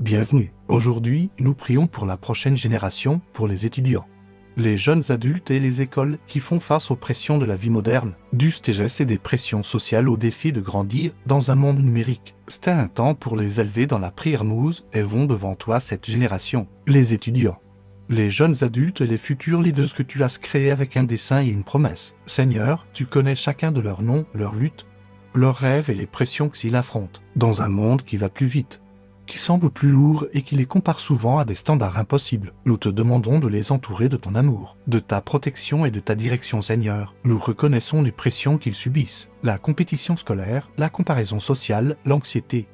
Bienvenue. Aujourd'hui, nous prions pour la prochaine génération, pour les étudiants, les jeunes adultes et les écoles qui font face aux pressions de la vie moderne, du stress et des pressions sociales au défi de grandir dans un monde numérique. C'est un temps pour les élever dans la prière. Nous élevons devant toi cette génération, les étudiants, les jeunes adultes et les futurs leaders que tu as créés avec un dessein et une promesse. Seigneur, tu connais chacun de leurs noms, leurs luttes, leurs rêves et les pressions qu'ils affrontent, dans un monde qui va plus vite, qui semble plus lourd et qui les compare souvent à des standards impossibles. Nous te demandons de les entourer de ton amour, de ta protection et de ta direction, Seigneur. Nous reconnaissons les pressions qu'ils subissent, la compétition scolaire, la comparaison sociale, l'anxiété,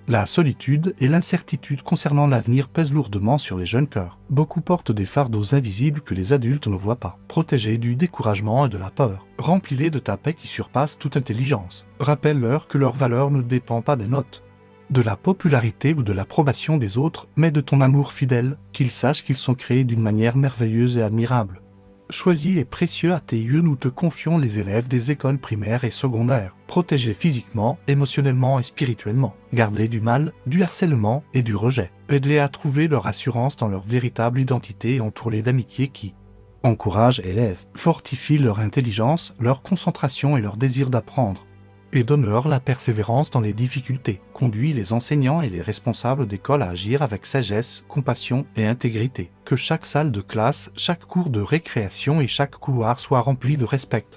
la solitude et l'incertitude concernant l'avenir pèsent lourdement sur les jeunes cœurs. Beaucoup portent des fardeaux invisibles que les adultes ne voient pas. Protégés du découragement et de la peur, remplis-les de ta paix qui surpasse toute intelligence. Rappelle-leur que leur valeur ne dépend pas des notes, de la popularité ou de l'approbation des autres, mais de ton amour fidèle, qu'ils sachent qu'ils sont créés d'une manière merveilleuse et admirable. Choisis et précieux à tes yeux, nous te confions les élèves des écoles primaires et secondaires, protégés physiquement, émotionnellement et spirituellement. Garde-les du mal, du harcèlement et du rejet. Aide-les à trouver leur assurance dans leur véritable identité et entoure-les d'amitié qui encouragent et élèvent, fortifient leur intelligence, leur concentration et leur désir d'apprendre, et donne-leur la persévérance dans les difficultés. Conduis les enseignants et les responsables d'école à agir avec sagesse, compassion et intégrité. Que chaque salle de classe, chaque cours de récréation et chaque couloir soit rempli de respect,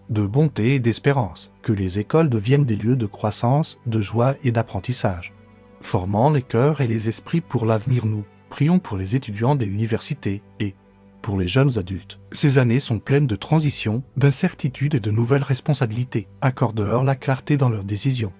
de bonté et d'espérance. Que les écoles deviennent des lieux de croissance, de joie et d'apprentissage, formant les cœurs et les esprits pour l'avenir. Nous prions pour les étudiants des universités et pour les jeunes adultes. Ces années sont pleines de transitions, d'incertitudes et de nouvelles responsabilités. Accorde-leur la clarté dans leurs décisions,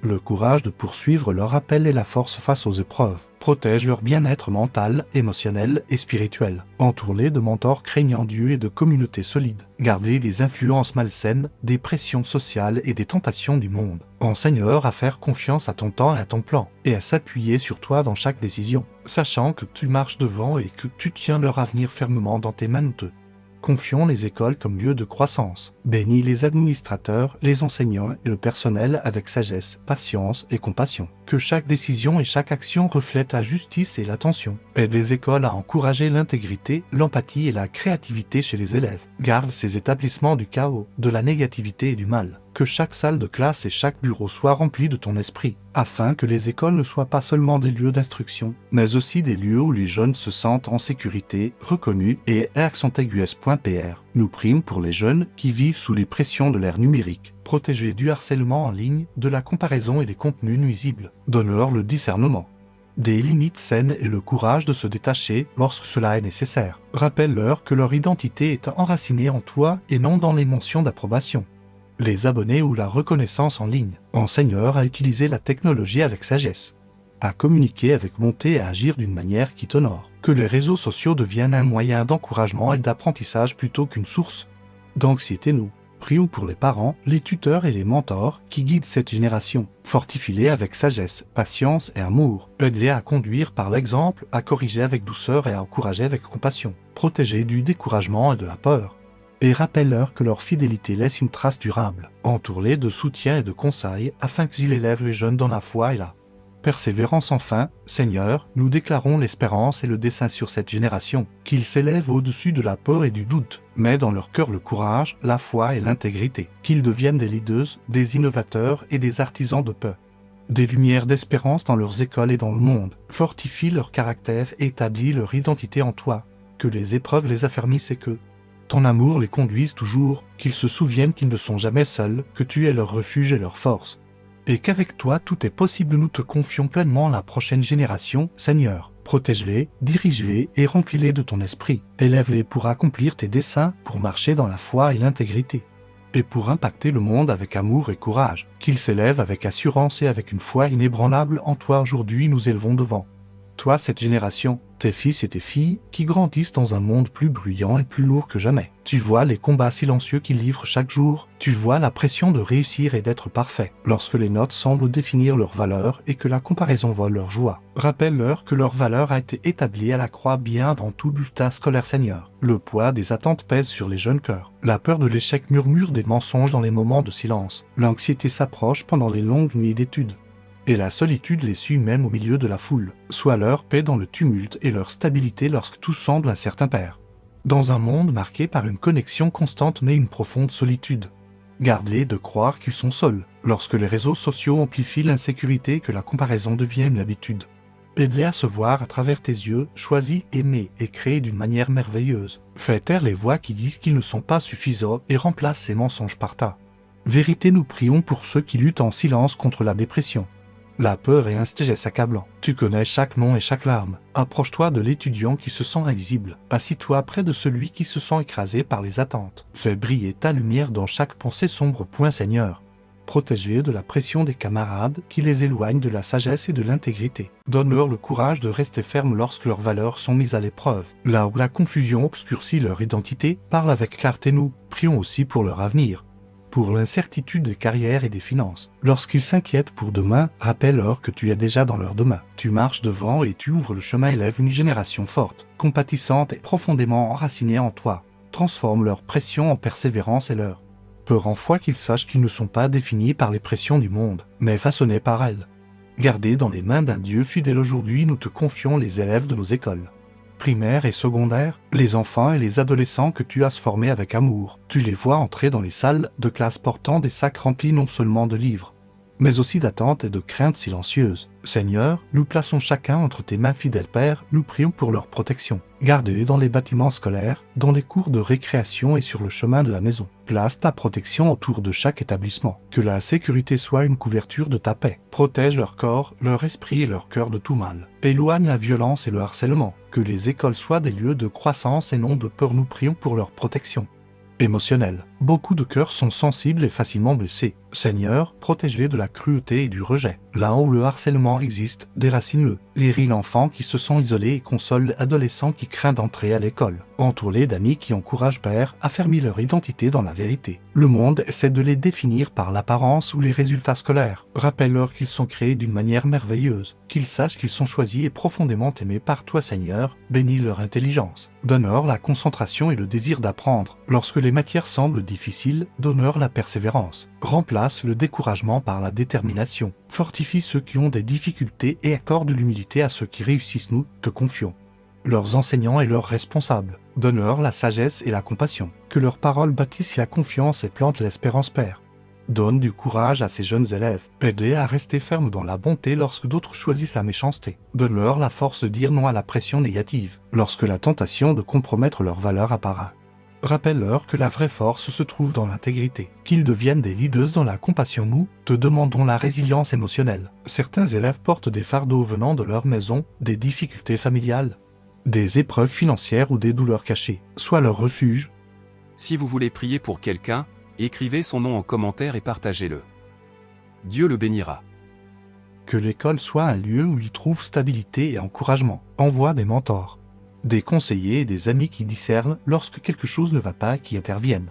le courage de poursuivre leur appel et la force face aux épreuves. Protège leur bien-être mental, émotionnel et spirituel. Entoure-les de mentors craignant Dieu et de communautés solides. Garde-les des influences malsaines, des pressions sociales et des tentations du monde. Enseigne-leur à faire confiance à ton temps et à ton plan, et à s'appuyer sur toi dans chaque décision, sachant que tu marches devant et que tu tiens leur avenir fermement dans tes mains. Nous te confions les écoles comme lieu de croissance. Bénis les administrateurs, les enseignants et le personnel avec sagesse, patience et compassion. Que chaque décision et chaque action reflètent la justice et l'attention. Aide les écoles à encourager l'intégrité, l'empathie et la créativité chez les élèves. Garde ces établissements du chaos, de la négativité et du mal. Que chaque salle de classe et chaque bureau soit rempli de ton esprit, afin que les écoles ne soient pas seulement des lieux d'instruction, mais aussi des lieux où les jeunes se sentent en sécurité, reconnus et accent-aigus.pr. Nous prions pour les jeunes qui vivent sous les pressions de l'ère numérique, protégés du harcèlement en ligne, de la comparaison et des contenus nuisibles. Donne-leur le discernement des limites saines et le courage de se détacher lorsque cela est nécessaire. Rappelle-leur que leur identité est enracinée en toi et non dans les mentions d'approbation, les abonnés ou la reconnaissance en ligne. Enseigne-leur à utiliser la technologie avec sagesse, à communiquer avec bonté et à agir d'une manière qui t'honore. Que les réseaux sociaux deviennent un moyen d'encouragement et d'apprentissage plutôt qu'une source d'anxiété. Nous prions pour les parents, les tuteurs et les mentors qui guident cette génération. Fortifie-les avec sagesse, patience et amour. Aide-les à conduire par l'exemple, à corriger avec douceur et à encourager avec compassion. Protégés du découragement et de la peur. Et rappelle-leur que leur fidélité laisse une trace durable. Entoure-les de soutien et de conseils afin qu'ils élèvent les jeunes dans la foi et la persévérance. Enfin, Seigneur, nous déclarons l'espérance et le dessein sur cette génération, qu'ils s'élèvent au-dessus de la peur et du doute, mais dans leur cœur le courage, la foi et l'intégrité, qu'ils deviennent des leaders, des innovateurs et des artisans de paix, des lumières d'espérance dans leurs écoles et dans le monde. Fortifie leur caractère et établis leur identité en toi, que les épreuves les affermissent et que ton amour les conduise toujours, qu'ils se souviennent qu'ils ne sont jamais seuls, que tu es leur refuge et leur force, et qu'avec toi tout est possible. Nous te confions pleinement la prochaine génération, Seigneur. Protège-les, dirige-les et remplis-les de ton esprit. Élève-les pour accomplir tes desseins, pour marcher dans la foi et l'intégrité, et pour impacter le monde avec amour et courage. Qu'ils s'élèvent avec assurance et avec une foi inébranlable en toi. Aujourd'hui nous élevons devant toi cette génération, tes fils et tes filles, qui grandissent dans un monde plus bruyant et plus lourd que jamais. Tu vois les combats silencieux qu'ils livrent chaque jour, tu vois la pression de réussir et d'être parfait, lorsque les notes semblent définir leur valeur et que la comparaison vole leur joie. Rappelle-leur que leur valeur a été établie à la croix bien avant tout bulletin scolaire. Seigneur, le poids des attentes pèse sur les jeunes cœurs. La peur de l'échec murmure des mensonges dans les moments de silence. L'anxiété s'approche pendant les longues nuits d'études. Et la solitude les suit même au milieu de la foule, soit leur paix dans le tumulte et leur stabilité lorsque tout semble incertain père. Dans un monde marqué par une connexion constante mais une profonde solitude. Garde-les de croire qu'ils sont seuls, lorsque les réseaux sociaux amplifient l'insécurité et que la comparaison devient une habitude. Aide-les à se voir à travers tes yeux, choisis, aimés et créés d'une manière merveilleuse. Fais taire les voix qui disent qu'ils ne sont pas suffisants et remplace ces mensonges par ta vérité. Nous prions pour ceux qui luttent en silence contre la dépression. La peur est un stress accablant. Tu connais chaque nom et chaque larme. Approche-toi de l'étudiant qui se sent invisible. Assis-toi près de celui qui se sent écrasé par les attentes. Fais briller ta lumière dans chaque pensée sombre. Seigneur. Protège-les de la pression des camarades qui les éloignent de la sagesse et de l'intégrité. Donne-leur le courage de rester fermes lorsque leurs valeurs sont mises à l'épreuve. Là où la confusion obscurcit leur identité, parle avec clarté. Nous prions aussi pour leur avenir. Pour l'incertitude des carrières et des finances. Lorsqu'ils s'inquiètent pour demain, rappelle-leur que tu es déjà dans leur demain. Tu marches devant et tu ouvres le chemin. Élève une génération forte, compatissante et profondément enracinée en toi. Transforme leur pression en persévérance et leur peur en foi, qu'ils sachent qu'ils ne sont pas définis par les pressions du monde, mais façonnés par elles. Gardés dans les mains d'un Dieu fidèle. Aujourd'hui, nous te confions les élèves de nos écoles primaires et secondaires, les enfants et les adolescents que tu as formés avec amour. Tu les vois entrer dans les salles de classe portant des sacs remplis non seulement de livres, mais aussi d'attentes et de craintes silencieuses. Seigneur, nous plaçons chacun entre tes mains, fidèle Père. Nous prions pour leur protection. Garde-les dans les bâtiments scolaires, dans les cours de récréation et sur le chemin de la maison. Place ta protection autour de chaque établissement. Que la sécurité soit une couverture de ta paix. Protège leur corps, leur esprit et leur cœur de tout mal. Éloigne la violence et le harcèlement. Que les écoles soient des lieux de croissance et non de peur. Nous prions pour leur protection émotionnelle. Beaucoup de cœurs sont sensibles et facilement blessés. Seigneur, protège-les de la cruauté et du rejet. Là où le harcèlement existe, déracine-le. Guéris l'enfant qui se sent isolé et console l'adolescent qui craint d'entrer à l'école. Entoure-les d'amis qui encouragent Père à affermir leur identité dans la vérité. Le monde essaie de les définir par l'apparence ou les résultats scolaires. Rappelle-leur qu'ils sont créés d'une manière merveilleuse, qu'ils sachent qu'ils sont choisis et profondément aimés par toi, Seigneur. Bénis leur intelligence. Donne-leur la concentration et le désir d'apprendre. Lorsque les matières semblent difficiles, donne-leur la persévérance. Remplace le découragement par la détermination. Fortifie ceux qui ont des difficultés et accorde l'humilité à ceux qui réussissent. Nous te confions leurs enseignants et leurs responsables. Donne-leur la sagesse et la compassion. Que leurs paroles bâtissent la confiance et plantent l'espérance, Père. Donne du courage à ces jeunes élèves. Aide-les à rester fermes dans la bonté lorsque d'autres choisissent la méchanceté. Donne-leur la force de dire non à la pression négative, lorsque la tentation de compromettre leurs valeurs apparaît. Rappelle-leur que la vraie force se trouve dans l'intégrité, qu'ils deviennent des leaders dans la compassion. Nous te demandons la résilience émotionnelle. Certains élèves portent des fardeaux venant de leur maison, des difficultés familiales, des épreuves financières ou des douleurs cachées. Sois leur refuge. Si vous voulez prier pour quelqu'un, écrivez son nom en commentaire et partagez-le. Dieu le bénira. Que l'école soit un lieu où ils trouvent stabilité et encouragement. Envoie des mentors, des conseillers et des amis qui discernent lorsque quelque chose ne va pas, qui interviennent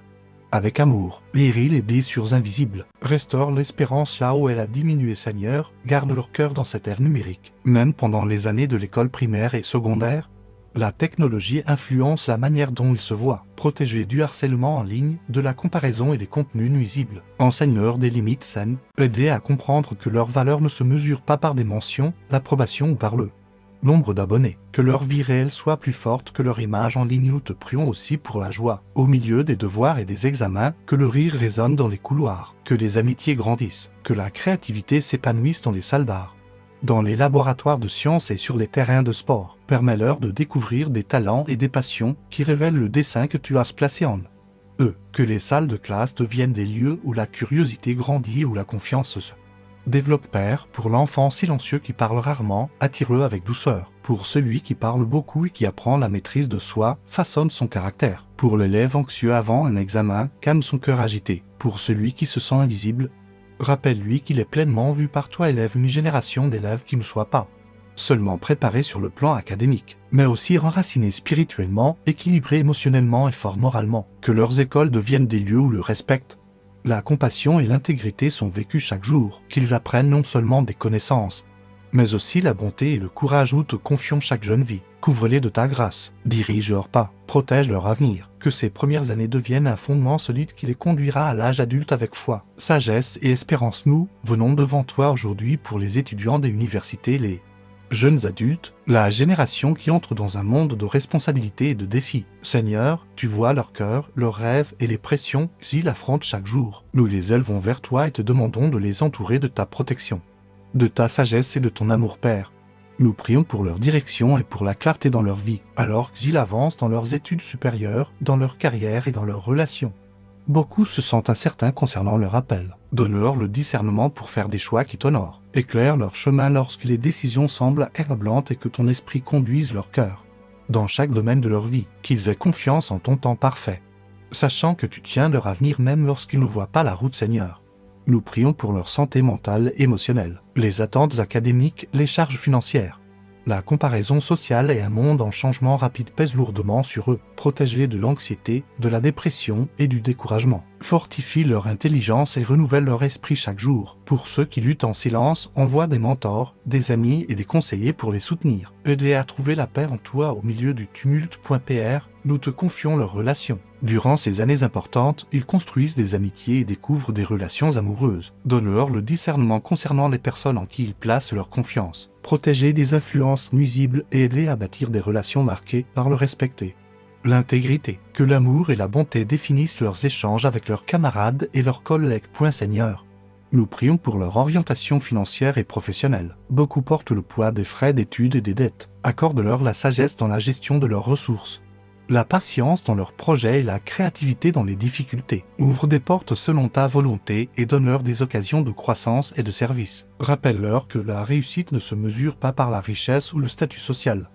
avec amour. Guéris les blessures invisibles. Restaure l'espérance là où elle a diminué. Seigneur, garde leur cœur dans cette ère numérique. Même pendant les années de l'école primaire et secondaire, la technologie influence la manière dont ils se voient. Protégez du harcèlement en ligne, de la comparaison et des contenus nuisibles. Enseigne-leur des limites saines. Aide-les à comprendre que leur valeur ne se mesure pas par des mentions, l'approbation ou par le nombre d'abonnés. Que leur vie réelle soit plus forte que leur image en ligne. Nous te prions aussi pour la joie. Au milieu des devoirs et des examens, que le rire résonne dans les couloirs. Que les amitiés grandissent. Que la créativité s'épanouisse dans les salles d'art, dans les laboratoires de sciences et sur les terrains de sport. Permets-leur de découvrir des talents et des passions qui révèlent le dessein que tu as placé en eux. Que les salles de classe deviennent des lieux où la curiosité grandit et où la confiance se développe. Père, pour l'enfant silencieux qui parle rarement, attire-le avec douceur. Pour celui qui parle beaucoup et qui apprend la maîtrise de soi, façonne son caractère. Pour l'élève anxieux avant un examen, calme son cœur agité. Pour celui qui se sent invisible, rappelle-lui qu'il est pleinement vu par toi. Élève une génération d'élèves qui ne soient pas seulement préparés sur le plan académique, mais aussi enracinés spirituellement, équilibrés émotionnellement et forts moralement. Que leurs écoles deviennent des lieux où le respect, la compassion et l'intégrité sont vécus chaque jour. Qu'ils apprennent non seulement des connaissances, mais aussi la bonté et le courage. Où te confions chaque jeune vie. Couvre-les de ta grâce, dirige leurs pas, protège leur avenir, que ces premières années deviennent un fondement solide qui les conduira à l'âge adulte avec foi, sagesse et espérance. Nous venons devant toi aujourd'hui pour les étudiants des universités, les jeunes adultes, la génération qui entre dans un monde de responsabilités et de défis. Seigneur, tu vois leur cœur, leurs rêves et les pressions qu'ils affrontent chaque jour. Nous les élevons vers toi et te demandons de les entourer de ta protection, de ta sagesse et de ton amour, Père. Nous prions pour leur direction et pour la clarté dans leur vie, alors qu'ils avancent dans leurs études supérieures, dans leur carrière et dans leurs relations. Beaucoup se sentent incertains concernant leur appel. Donne-leur le discernement pour faire des choix qui t'honorent. Éclaire leur chemin lorsque les décisions semblent accablantes et que ton esprit conduise leur cœur. Dans chaque domaine de leur vie, qu'ils aient confiance en ton temps parfait, sachant que tu tiens leur avenir même lorsqu'ils ne voient pas la route, Seigneur. Nous prions pour leur santé mentale, émotionnelle, les attentes académiques, les charges financières. La comparaison sociale et un monde en changement rapide pèsent lourdement sur eux. Protège-les de l'anxiété, de la dépression et du découragement. Fortifie leur intelligence et renouvelle leur esprit chaque jour. Pour ceux qui luttent en silence, envoie des mentors, des amis et des conseillers pour les soutenir. Aide-les à trouver la paix en toi au milieu du tumulte. Pr, nous te confions leurs relations. Durant ces années importantes, ils construisent des amitiés et découvrent des relations amoureuses. Donne-leur le discernement concernant les personnes en qui ils placent leur confiance. Protégez des influences nuisibles et aidez à bâtir des relations marquées par le respect. L'intégrité, que l'amour et la bonté définissent leurs échanges avec leurs camarades et leurs collègues. Seigneur, nous prions pour leur orientation financière et professionnelle. Beaucoup portent le poids des frais d'études et des dettes. Accorde-leur la sagesse dans la gestion de leurs ressources, la patience dans leurs projets et la créativité dans les difficultés. Ouvre des portes selon ta volonté et donne-leur des occasions de croissance et de service. Rappelle-leur que la réussite ne se mesure pas par la richesse ou le statut social,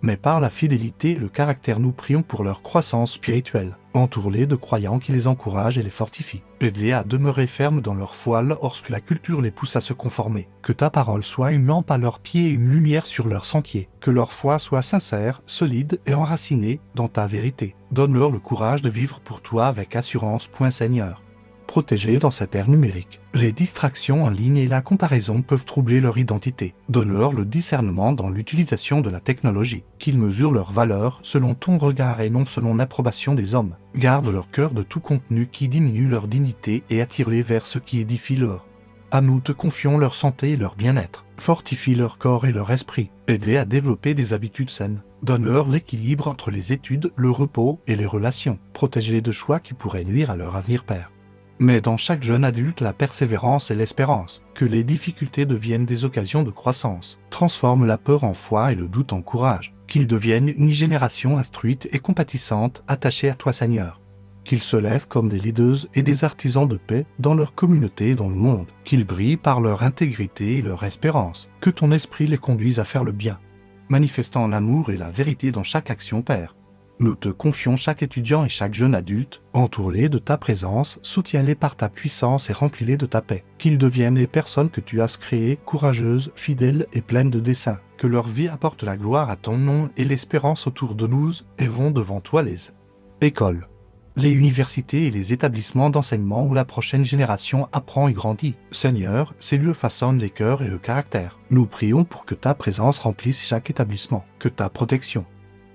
mais par la fidélité et le caractère. Nous prions pour leur croissance spirituelle. Entoure-les de croyants qui les encouragent et les fortifient. Aide-les à demeurer fermes dans leur foi lorsque la culture les pousse à se conformer. Que ta parole soit une lampe à leurs pieds et une lumière sur leur sentier. Que leur foi soit sincère, solide et enracinée dans ta vérité. Donne-leur le courage de vivre pour toi avec assurance. Seigneur, protégés dans cette ère numérique. Les distractions en ligne et la comparaison peuvent troubler leur identité. Donne-leur le discernement dans l'utilisation de la technologie, qu'ils mesurent leur valeur selon ton regard et non selon l'approbation des hommes. Garde leur cœur de tout contenu qui diminue leur dignité et attire-les vers ce qui édifie leur. À nous te confions leur santé et leur bien-être. Fortifie leur corps et leur esprit. Aide-les à développer des habitudes saines. Donne-leur l'équilibre entre les études, le repos et les relations. Protège-les de choix qui pourraient nuire à leur avenir, Père. Mais dans chaque jeune adulte, la persévérance et l'espérance, que les difficultés deviennent des occasions de croissance. Transforme la peur en foi et le doute en courage. Qu'ils deviennent une génération instruite et compatissante, attachée à toi, Seigneur. Qu'ils se lèvent comme des leaders et des artisans de paix dans leur communauté et dans le monde. Qu'ils brillent par leur intégrité et leur espérance. Que ton esprit les conduise à faire le bien, manifestant l'amour et la vérité dans chaque action, Père. Nous te confions chaque étudiant et chaque jeune adulte. Entoure-les de ta présence, soutiens-les par ta puissance et remplis-les de ta paix. Qu'ils deviennent les personnes que tu as créées, courageuses, fidèles et pleines de dessein. Que leur vie apporte la gloire à ton nom et l'espérance autour de nous, et vont devant toi les écoles, les universités et les établissements d'enseignement où la prochaine génération apprend et grandit. Seigneur, ces lieux façonnent les cœurs et le caractère. Nous prions pour que ta présence remplisse chaque établissement, que ta protection,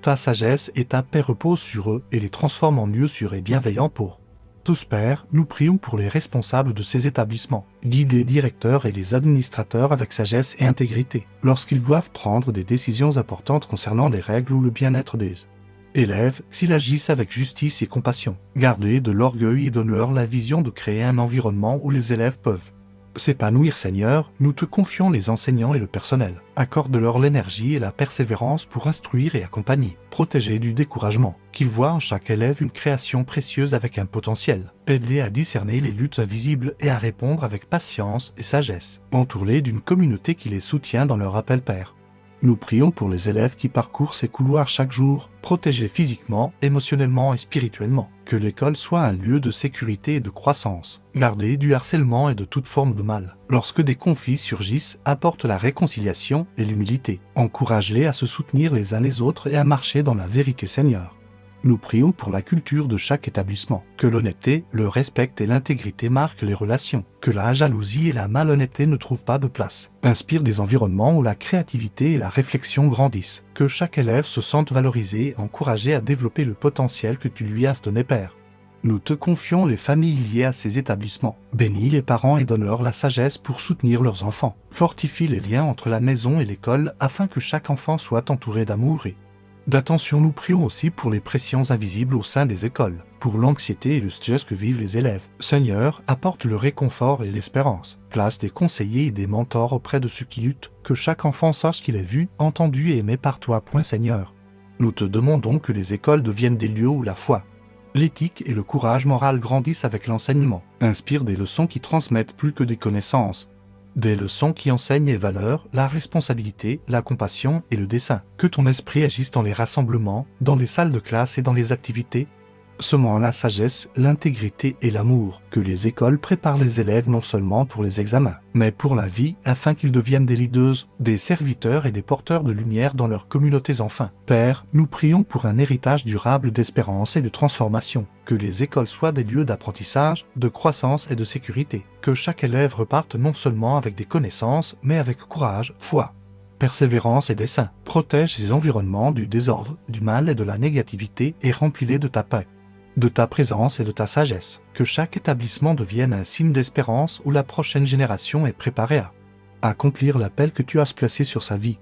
ta sagesse et ta paix reposent sur eux et les transforment en lieux sûrs et bienveillants pour tous. Père, nous prions pour les responsables de ces établissements. Guide les directeurs et les administrateurs avec sagesse et intégrité, lorsqu'ils doivent prendre des décisions importantes concernant les règles ou le bien-être des élèves, s'ils agissent avec justice et compassion. Garde-les de l'orgueil et donne-leur la vision de créer un environnement où les élèves peuvent s'épanouir. Seigneur, nous te confions les enseignants et le personnel. Accorde-leur l'énergie et la persévérance pour instruire et accompagner. Protégés du découragement. Qu'ils voient en chaque élève une création précieuse avec un potentiel. Aide-les à discerner les luttes invisibles et à répondre avec patience et sagesse. Entoure-les d'une communauté qui les soutient dans leur appel, Père. Nous prions pour les élèves qui parcourent ces couloirs chaque jour, protégés physiquement, émotionnellement et spirituellement. Que l'école soit un lieu de sécurité et de croissance, gardés du harcèlement et de toute forme de mal. Lorsque des conflits surgissent, apporte la réconciliation et l'humilité. Encourage-les à se soutenir les uns les autres et à marcher dans la vérité, Seigneur. Nous prions pour la culture de chaque établissement, que l'honnêteté, le respect et l'intégrité marquent les relations, que la jalousie et la malhonnêteté ne trouvent pas de place. Inspire des environnements où la créativité et la réflexion grandissent, que chaque élève se sente valorisé et encouragé à développer le potentiel que tu lui as donné, Père. Nous te confions les familles liées à ces établissements. Bénis les parents et donne-leur la sagesse pour soutenir leurs enfants. Fortifie les liens entre la maison et l'école afin que chaque enfant soit entouré d'amour et d'attention. Nous prions aussi pour les pressions invisibles au sein des écoles, pour l'anxiété et le stress que vivent les élèves. Seigneur, apporte le réconfort et l'espérance. Place des conseillers et des mentors auprès de ceux qui luttent, que chaque enfant sache qu'il est vu, entendu et aimé par toi. Seigneur, nous te demandons que les écoles deviennent des lieux où la foi, l'éthique et le courage moral grandissent avec l'enseignement. Inspire des leçons qui transmettent plus que des connaissances. Des leçons qui enseignent les valeurs, la responsabilité, la compassion et le dessein. Que ton esprit agisse dans les rassemblements, dans les salles de classe et dans les activités, semant la sagesse, l'intégrité et l'amour. Que les écoles préparent les élèves non seulement pour les examens, mais pour la vie, afin qu'ils deviennent des leaders, des serviteurs et des porteurs de lumière dans leurs communautés. Enfin, Père, nous prions pour un héritage durable d'espérance et de transformation. Que les écoles soient des lieux d'apprentissage, de croissance et de sécurité. Que chaque élève reparte non seulement avec des connaissances, mais avec courage, foi, persévérance et dessein. Protège ces environnements du désordre, du mal et de la négativité et remplis-les de ta paix, de ta présence et de ta sagesse. Que chaque établissement devienne un signe d'espérance où la prochaine génération est préparée à accomplir l'appel que tu as placé sur sa vie.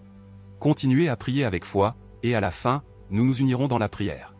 Continuez à prier avec foi, et à la fin, nous nous unirons dans la prière.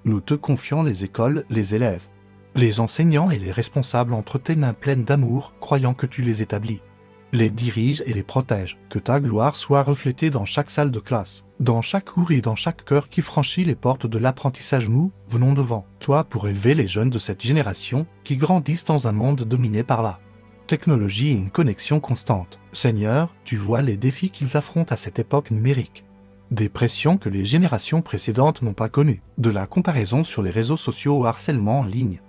Nous te confions les écoles, les élèves, les enseignants et les responsables entre tes mains pleines d'amour, croyant que tu les établis, les dirige et les protège. Que ta gloire soit reflétée dans chaque salle de classe, dans chaque cours et dans chaque cœur qui franchit les portes de l'apprentissage. Nous venons devant toi pour élever les jeunes de cette génération qui grandissent dans un monde dominé par la technologie et une connexion constante. Seigneur, tu vois les défis qu'ils affrontent à cette époque numérique. Des pressions que les générations précédentes n'ont pas connues, de la comparaison sur les réseaux sociaux au harcèlement en ligne,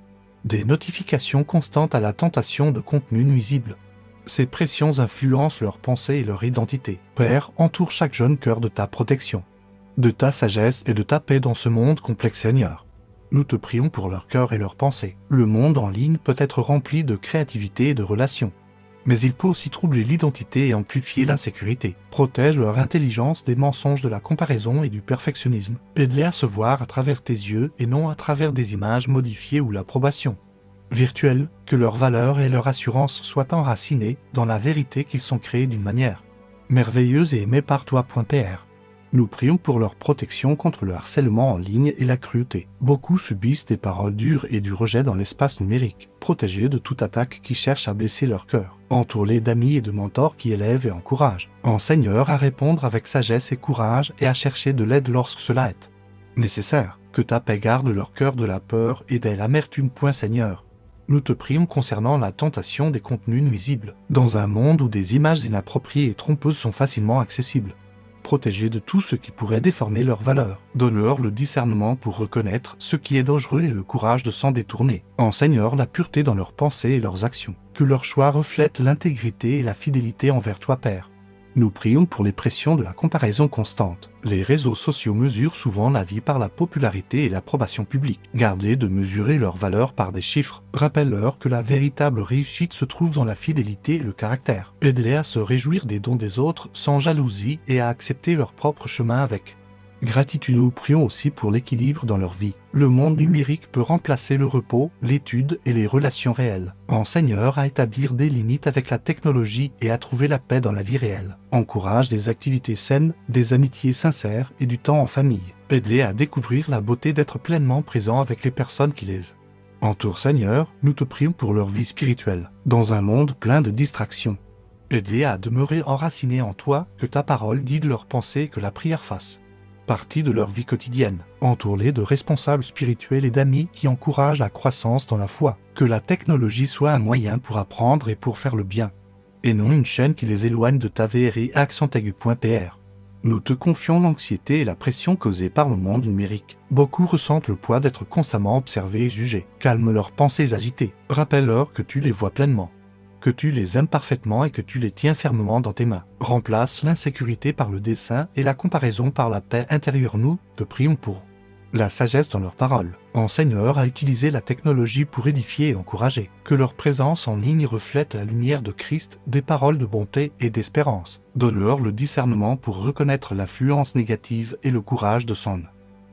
des notifications constantes à la tentation de contenus nuisibles. Ces pressions influencent leurs pensées et leur identité. Père, entoure chaque jeune cœur de ta protection, de ta sagesse et de ta paix dans ce monde complexe. Seigneur, nous te prions pour leur cœur et leurs pensées. Le monde en ligne peut être rempli de créativité et de relations, mais il peut aussi troubler l'identité et amplifier l'insécurité. Protège leur intelligence des mensonges, de la comparaison et du perfectionnisme. Aide-les à se voir à travers tes yeux et non à travers des images modifiées ou l'approbation virtuelle. Que leurs valeurs et leur assurance soient enracinées dans la vérité qu'ils sont créés d'une manière merveilleuse et aimée par toi. Père, nous prions pour leur protection contre le harcèlement en ligne et la cruauté. Beaucoup subissent des paroles dures et du rejet dans l'espace numérique. Protégez de toute attaque qui cherche à blesser leur cœur. Entoure-les d'amis et de mentors qui élèvent et encouragent. Enseigne-leur à répondre avec sagesse et courage et à chercher de l'aide lorsque cela est nécessaire. Que ta paix garde leur cœur de la peur et de l'amertume. Seigneur, nous te prions concernant la tentation des contenus nuisibles. Dans un monde où des images inappropriées et trompeuses sont facilement accessibles, protégés de tout ce qui pourrait déformer leurs valeurs. Donne-leur le discernement pour reconnaître ce qui est dangereux et le courage de s'en détourner. Enseigne-leur la pureté dans leurs pensées et leurs actions. Que leurs choix reflètent l'intégrité et la fidélité envers toi, Père. Nous prions pour les pressions de la comparaison constante. Les réseaux sociaux mesurent souvent la vie par la popularité et l'approbation publique. Garde-les de mesurer leur valeur par des chiffres. Rappelle-leur que la véritable réussite se trouve dans la fidélité et le caractère. Aide-les à se réjouir des dons des autres sans jalousie et à accepter leur propre chemin avec gratitude. Nous prions aussi pour l'équilibre dans leur vie. Le monde numérique peut remplacer le repos, l'étude et les relations réelles. Enseigne-leur à établir des limites avec la technologie et à trouver la paix dans la vie réelle. Encourage des activités saines, des amitiés sincères et du temps en famille. Aide-les à découvrir la beauté d'être pleinement présent avec les personnes qui les entourent. Seigneur, nous te prions pour leur vie spirituelle. Dans un monde plein de distractions, aide-les à demeurer enracinés en toi, que ta parole guide leurs pensées et que la prière fasse partie de leur vie quotidienne. Entoure-les de responsables spirituels et d'amis qui encouragent la croissance dans la foi. Que la technologie soit un moyen pour apprendre et pour faire le bien, et non une chaîne qui les éloigne de ta vérité. Accent aigu. Pr. Nous te confions l'anxiété et la pression causées par le monde numérique. Beaucoup ressentent le poids d'être constamment observés et jugés. Calme leurs pensées agitées. Rappelle-leur que tu les vois pleinement, que tu les aimes parfaitement et que tu les tiens fermement dans tes mains. Remplace l'insécurité par le dessein et la comparaison par la paix intérieure. Nous te prions pour la sagesse dans leurs paroles. Enseigne-leur à utiliser la technologie pour édifier et encourager. Que leur présence en ligne reflète la lumière de Christ, des paroles de bonté et d'espérance. Donne-leur le discernement pour reconnaître l'influence négative et le courage de s'en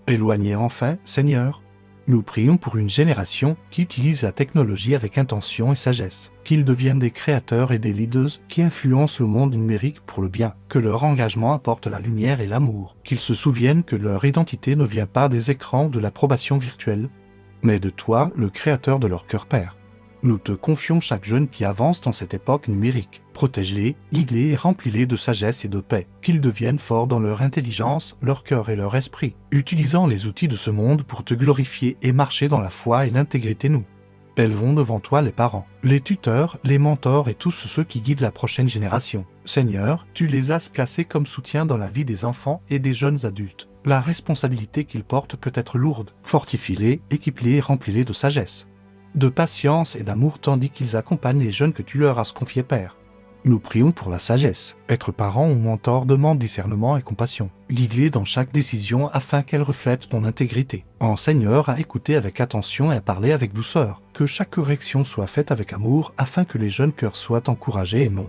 éloigner enfin, Seigneur. Nous prions pour une génération qui utilise la technologie avec intention et sagesse, qu'ils deviennent des créateurs et des leaders qui influencent le monde numérique pour le bien, que leur engagement apporte la lumière et l'amour, qu'ils se souviennent que leur identité ne vient pas des écrans de l'approbation virtuelle, mais de toi, le créateur de leur cœur Père. Nous te confions chaque jeune qui avance dans cette époque numérique. Protège-les, guide-les et remplis-les de sagesse et de paix, qu'ils deviennent forts dans leur intelligence, leur cœur et leur esprit, utilisant les outils de ce monde pour te glorifier et marcher dans la foi et l'intégrité nous. Élevons devant toi les parents, les tuteurs, les mentors et tous ceux qui guident la prochaine génération. Seigneur, tu les as placés comme soutien dans la vie des enfants et des jeunes adultes. La responsabilité qu'ils portent peut être lourde. Fortifie-les, équipe-les et remplis-les de sagesse, de patience et d'amour tandis qu'ils accompagnent les jeunes que tu leur as confiés, Père. Nous prions pour la sagesse. Être parent ou mentor demande discernement et compassion. Guide-les dans chaque décision afin qu'elle reflète ton intégrité. Enseigne-leur à écouter avec attention et à parler avec douceur. Que chaque correction soit faite avec amour afin que les jeunes cœurs soient encouragés et non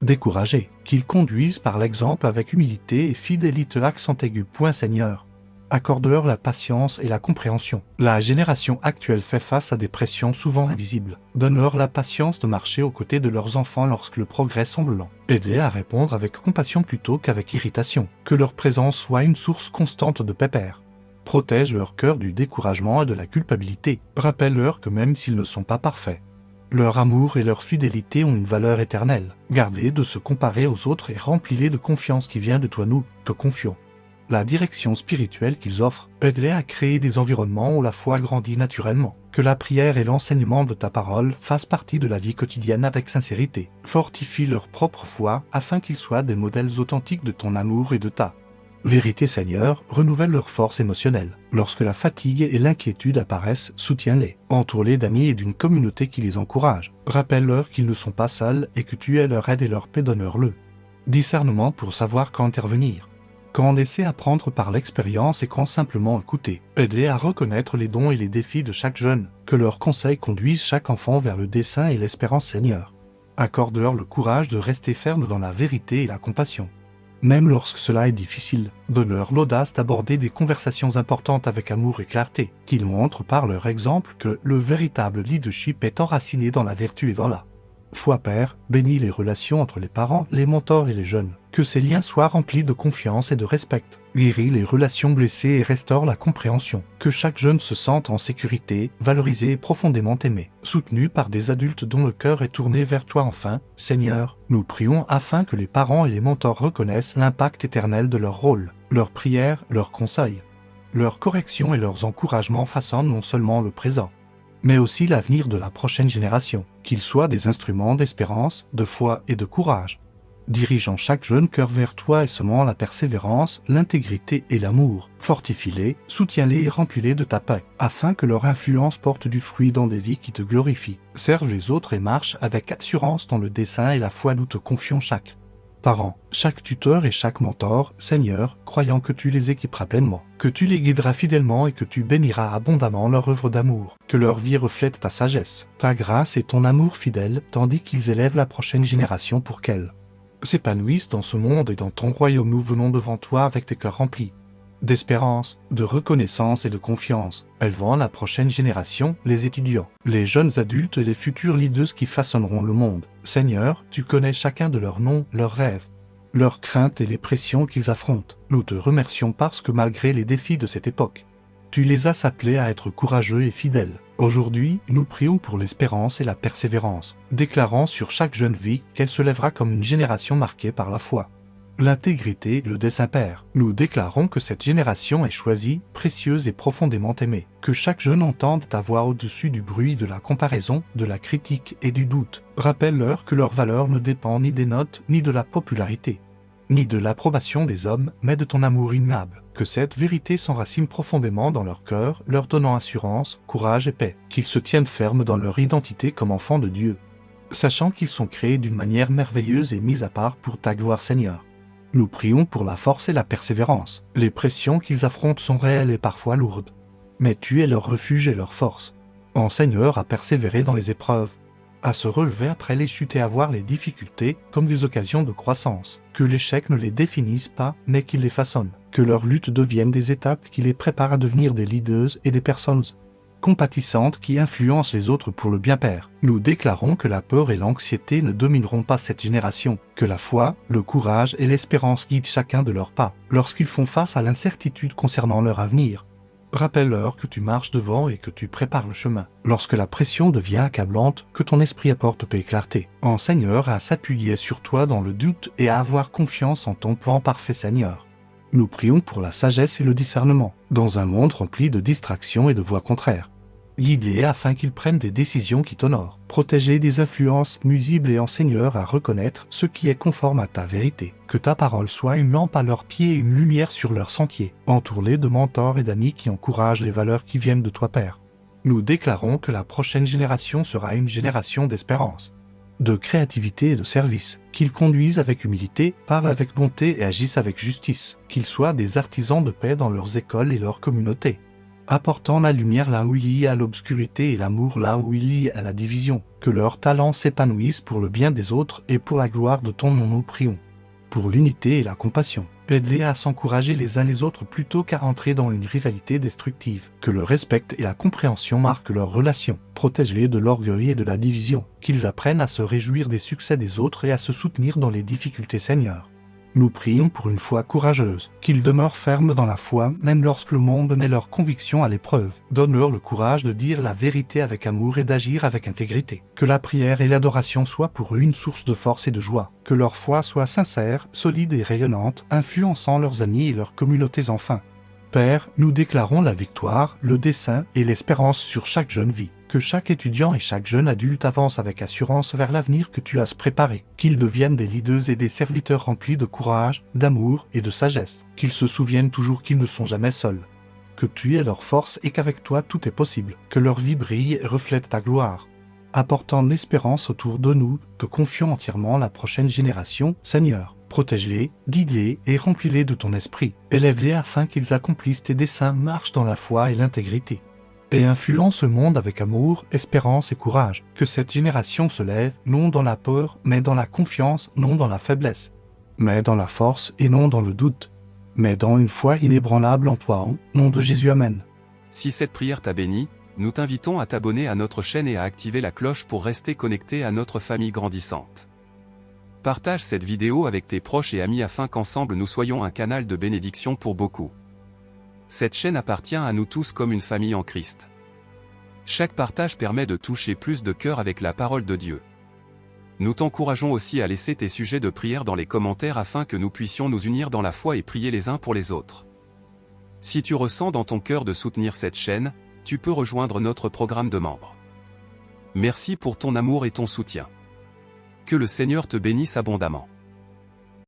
découragés. Qu'ils conduisent par l'exemple avec humilité et fidélité. Accent aigu. Seigneur. Accorde-leur la patience et la compréhension. La génération actuelle fait face à des pressions souvent invisibles. Donne-leur la patience de marcher aux côtés de leurs enfants lorsque le progrès semble lent. Aide-les à répondre avec compassion plutôt qu'avec irritation. Que leur présence soit une source constante de paix, Père. Protège leur cœur du découragement et de la culpabilité. Rappelle-leur que même s'ils ne sont pas parfaits, leur amour et leur fidélité ont une valeur éternelle. Garde-les de se comparer aux autres et remplis-les de confiance qui vient de toi. Nous te confions la direction spirituelle qu'ils offrent. Aide-les à créer des environnements où la foi grandit naturellement. Que la prière et l'enseignement de ta parole fassent partie de la vie quotidienne avec sincérité. Fortifie leur propre foi afin qu'ils soient des modèles authentiques de ton amour et de ta vérité, Seigneur. Renouvelle leur force émotionnelle. Lorsque la fatigue et l'inquiétude apparaissent, soutiens-les. Entoure-les d'amis et d'une communauté qui les encourage. Rappelle-leur qu'ils ne sont pas seuls et que tu es leur aide et leur paix. Donne-leur-le discernement pour savoir quand intervenir, quand laisser apprendre par l'expérience et quand simplement écouter. Aide-les à reconnaître les dons et les défis de chaque jeune. Que leurs conseils conduisent chaque enfant vers le dessein et l'espérance, Seigneur. Accorde-leur le courage de rester ferme dans la vérité et la compassion, même lorsque cela est difficile. Donne-leur l'audace d'aborder des conversations importantes avec amour et clarté. Qu'ils montrent par leur exemple que le véritable leadership est enraciné dans la vertu et dans la foi, Père. Bénis les relations entre les parents, les mentors et les jeunes. Que ces liens soient remplis de confiance et de respect. Guéris les relations blessées et restaure la compréhension. Que chaque jeune se sente en sécurité, valorisé et profondément aimé. Soutenu par des adultes dont le cœur est tourné vers toi. Enfin, Seigneur, nous prions afin que les parents et les mentors reconnaissent l'impact éternel de leur rôle. Leurs prières, leurs conseils, leurs corrections et leurs encouragements façonnent non seulement le présent, mais aussi l'avenir de la prochaine génération. Qu'ils soient des instruments d'espérance, de foi et de courage, dirigeant chaque jeune cœur vers toi et semant la persévérance, l'intégrité et l'amour. Fortifie-les, soutiens-les et remplis-les de ta paix, afin que leur influence porte du fruit dans des vies qui te glorifient. Serve les autres et marche avec assurance dans le dessein et la foi. Nous te confions chaque parent, chaque tuteur et chaque mentor, Seigneur, croyant que tu les équiperas pleinement, que tu les guideras fidèlement et que tu béniras abondamment leur œuvre d'amour, que leur vie reflète ta sagesse, ta grâce et ton amour fidèle, tandis qu'ils élèvent la prochaine génération pour qu'elle s'épanouissent dans ce monde et dans ton royaume. Nous venons devant toi avec tes cœurs remplis d'espérance, de reconnaissance et de confiance, élevant la prochaine génération, les étudiants, les jeunes adultes et les futurs leaders qui façonneront le monde. Seigneur, tu connais chacun de leurs noms, leurs rêves, leurs craintes et les pressions qu'ils affrontent. Nous te remercions parce que malgré les défis de cette époque, tu les as appelés à être courageux et fidèles. Aujourd'hui, nous prions pour l'espérance et la persévérance, déclarant sur chaque jeune vie qu'elle se lèvera comme une génération marquée par la foi, l'intégrité, le dessein, Père. Nous déclarons que cette génération est choisie, précieuse et profondément aimée. Que chaque jeune entende ta voix au-dessus du bruit de la comparaison, de la critique et du doute. Rappelle-leur que leur valeur ne dépend ni des notes, ni de la popularité, ni de l'approbation des hommes, mais de ton amour immuable. Que cette vérité s'enracine profondément dans leur cœur, leur donnant assurance, courage et paix. Qu'ils se tiennent fermes dans leur identité comme enfants de Dieu, sachant qu'ils sont créés d'une manière merveilleuse et mis à part pour ta gloire, Seigneur. Nous prions pour la force et la persévérance. Les pressions qu'ils affrontent sont réelles et parfois lourdes. Mais tu es leur refuge et leur force. Enseigne-leur à persévérer dans les épreuves, à se relever après les chutes et à voir les difficultés comme des occasions de croissance. Que l'échec ne les définisse pas, mais qu'il les façonne. Que leurs luttes deviennent des étapes qui les préparent à devenir des leaders et des personnes compatissantes qui influencent les autres pour le bien-père. Nous déclarons que la peur et l'anxiété ne domineront pas cette génération, que la foi, le courage et l'espérance guident chacun de leurs pas lorsqu'ils font face à l'incertitude concernant leur avenir. Rappelle-leur que tu marches devant et que tu prépares le chemin. Lorsque la pression devient accablante, que ton esprit apporte paix et clarté. Enseigne-leur à s'appuyer sur toi dans le doute et à avoir confiance en ton plan parfait, Seigneur. Nous prions pour la sagesse et le discernement, dans un monde rempli de distractions et de voix contraires. Guide-les afin qu'ils prennent des décisions qui t'honorent. Protège-les des influences nuisibles et enseigne-leur à reconnaître ce qui est conforme à ta vérité. Que ta parole soit une lampe à leurs pieds et une lumière sur leur sentier. Entoure-les de mentors et d'amis qui encouragent les valeurs qui viennent de toi, Père. Nous déclarons que la prochaine génération sera une génération d'espérance, de créativité et de service, qu'ils conduisent avec humilité, parlent avec bonté et agissent avec justice, qu'ils soient des artisans de paix dans leurs écoles et leurs communautés, apportant la lumière là où il y a l'obscurité et l'amour là où il y a la division, que leurs talents s'épanouissent pour le bien des autres et pour la gloire de ton nom. Nous prions pour l'unité et la compassion. Aide-les à s'encourager les uns les autres plutôt qu'à entrer dans une rivalité destructive. Que le respect et la compréhension marquent leurs relations. Protège-les de l'orgueil et de la division. Qu'ils apprennent à se réjouir des succès des autres et à se soutenir dans les difficultés, Seigneur. Nous prions pour une foi courageuse, qu'ils demeurent fermes dans la foi, même lorsque le monde met leurs convictions à l'épreuve. Donne-leur le courage de dire la vérité avec amour et d'agir avec intégrité. Que la prière et l'adoration soient pour eux une source de force et de joie. Que leur foi soit sincère, solide et rayonnante, influençant leurs amis et leurs communautés enfin. Père, nous déclarons la victoire, le dessein et l'espérance sur chaque jeune vie. Que chaque étudiant et chaque jeune adulte avance avec assurance vers l'avenir que tu as préparé. Qu'ils deviennent des leaders et des serviteurs remplis de courage, d'amour et de sagesse. Qu'ils se souviennent toujours qu'ils ne sont jamais seuls. Que tu es leur force et qu'avec toi tout est possible. Que leur vie brille et reflète ta gloire. Apportant l'espérance autour de nous, te confions entièrement la prochaine génération, Seigneur. Protège-les, guide-les et remplis-les de ton esprit. Élève-les afin qu'ils accomplissent tes desseins, marchent dans la foi et l'intégrité. Et influence le monde avec amour, espérance et courage. Que cette génération se lève, non dans la peur, mais dans la confiance, non dans la faiblesse, mais dans la force et non dans le doute, mais dans une foi inébranlable en toi, au nom de Jésus, Amen. Si cette prière t'a béni, nous t'invitons à t'abonner à notre chaîne et à activer la cloche pour rester connecté à notre famille grandissante. Partage cette vidéo avec tes proches et amis afin qu'ensemble nous soyons un canal de bénédiction pour beaucoup. Cette chaîne appartient à nous tous comme une famille en Christ. Chaque partage permet de toucher plus de cœurs avec la parole de Dieu. Nous t'encourageons aussi à laisser tes sujets de prière dans les commentaires afin que nous puissions nous unir dans la foi et prier les uns pour les autres. Si tu ressens dans ton cœur de soutenir cette chaîne, tu peux rejoindre notre programme de membres. Merci pour ton amour et ton soutien. Que le Seigneur te bénisse abondamment.